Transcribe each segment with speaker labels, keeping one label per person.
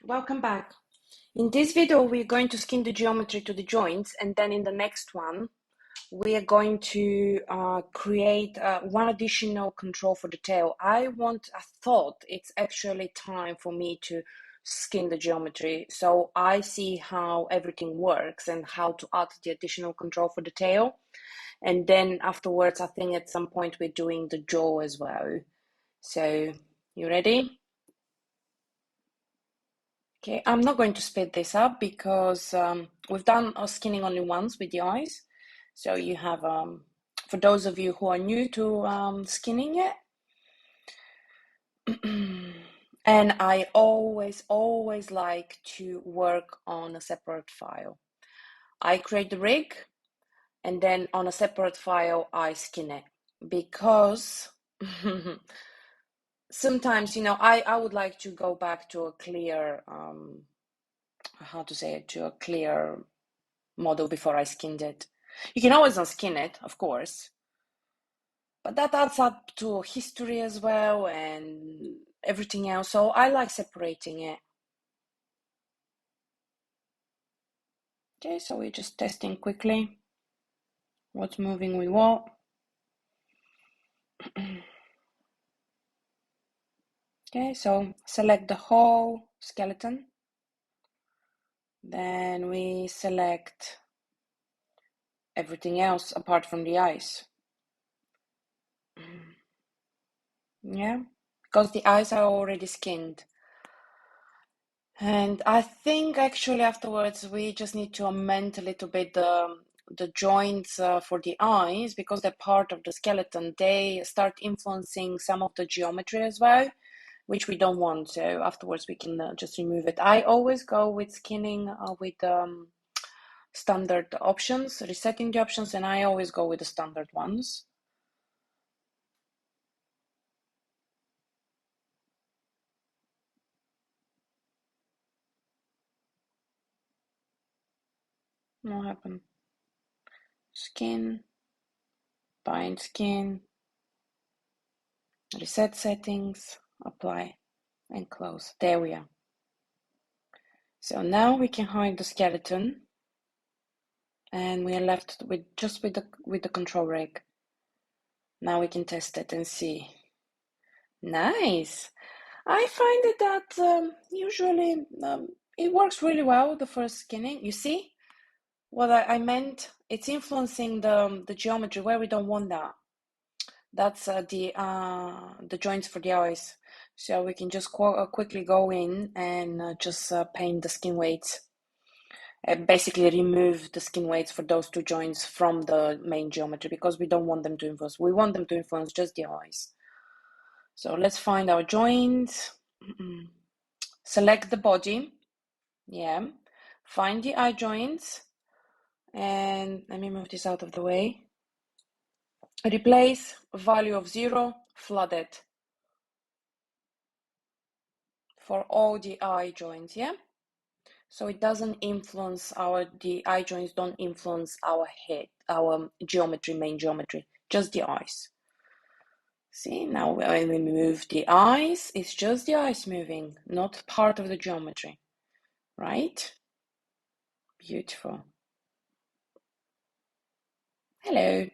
Speaker 1: Welcome back. In this video, we're going to skin the geometry to the joints, and then in the next one, we are going to create one additional control for the tail. I thought it's actually time for me to skin the geometry, so I see how everything works and how to add the additional control for the tail. And then afterwards, I think at some point we're doing the jaw as well. So, you ready? Okay, I'm not going to speed this up because we've done our skinning only once with the eyes. So you have, for those of you who are new to skinning it, and I always like to work on a separate file. I create the rig, and then on a separate file, I skin it because sometimes, I would like to go back to a clear, to a clear model before I skinned it. You can always unskin it, of course, but that adds up to history as well and everything else. So I like separating it. Okay, so we're just testing quickly what's moving with what. Okay, so select the whole skeleton. Then we select everything else apart from the eyes. Yeah, because the eyes are already skinned. And I think actually afterwards we just need to amend a little bit the joints for the eyes because they're part of the skeleton. They start influencing some of the geometry as well, which we don't want. So afterwards we can just remove it. I always go with skinning with standard options, resetting the options, and I always go with the standard ones. What happened? Skin, bind skin, reset settings, apply, and close. There we are. So now we can hide the skeleton, and we are left with just with the control rig. Now we can test it and see. Nice. I find it that usually it works really well, the first skinning. You see what I meant? It's influencing the geometry where we don't want that. That's the joints for the eyes. So we can just quickly go in and just paint the skin weights. Basically remove the skin weights for those two joints from the main geometry because we don't want them to influence. We want them to influence just the eyes. So let's find our joints. Select the body. Yeah. Find the eye joints. And let me move this out of the way. Replace value of 0, flooded. For all the eye joints, yeah? So it doesn't influence the eye joints don't influence our head, our geometry, main geometry, just the eyes. See, now when we move the eyes, it's just the eyes moving, not part of the geometry, right? Beautiful. Hello.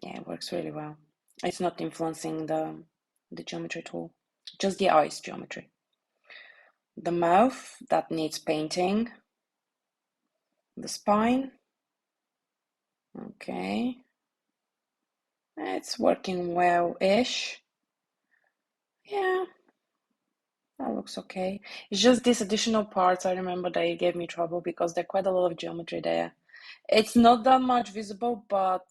Speaker 1: Yeah, it works really well. It's not influencing the geometry at all, just the eyes geometry. The mouth, that needs painting. The spine. Okay. It's working well-ish. Yeah, that looks okay. It's just these additional parts, I remember they gave me trouble because there's quite a lot of geometry there. It's not that much visible, but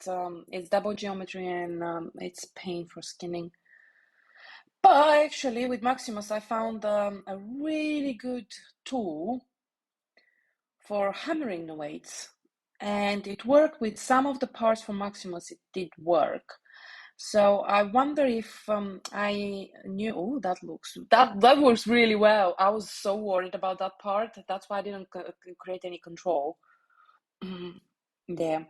Speaker 1: it's double geometry and it's pain for skinning. But actually, with Maximus, I found a really good tool for hammering the weights. And it worked with some of the parts for Maximus, it did work. So I wonder if I knew. Oh, that works really well. I was so worried about that part. That's why I didn't create any control. There.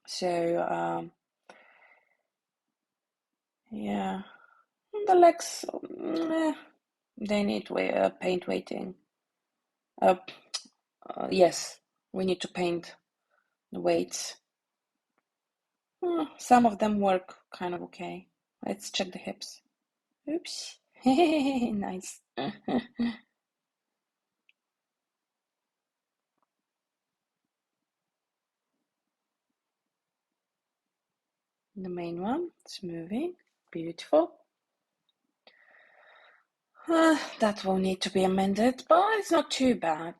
Speaker 1: So yeah, The legs, they need paint weighting. Uh, yes, we need to paint the weights. Some of them work kind of okay. Let's check the hips. Oops. Nice. The main one, it's moving. Beautiful. That will need to be amended, but it's not too bad.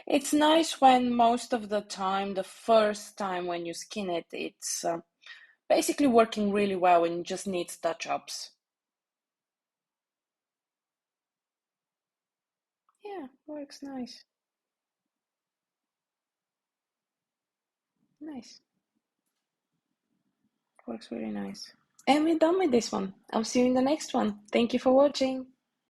Speaker 1: It's nice when most of the time, the first time when you skin it, it's basically working really well and just needs touch-ups. Yeah, works nice. Nice. Works really nice. And we're done with this one. I'll see you in the next one. Thank you for watching.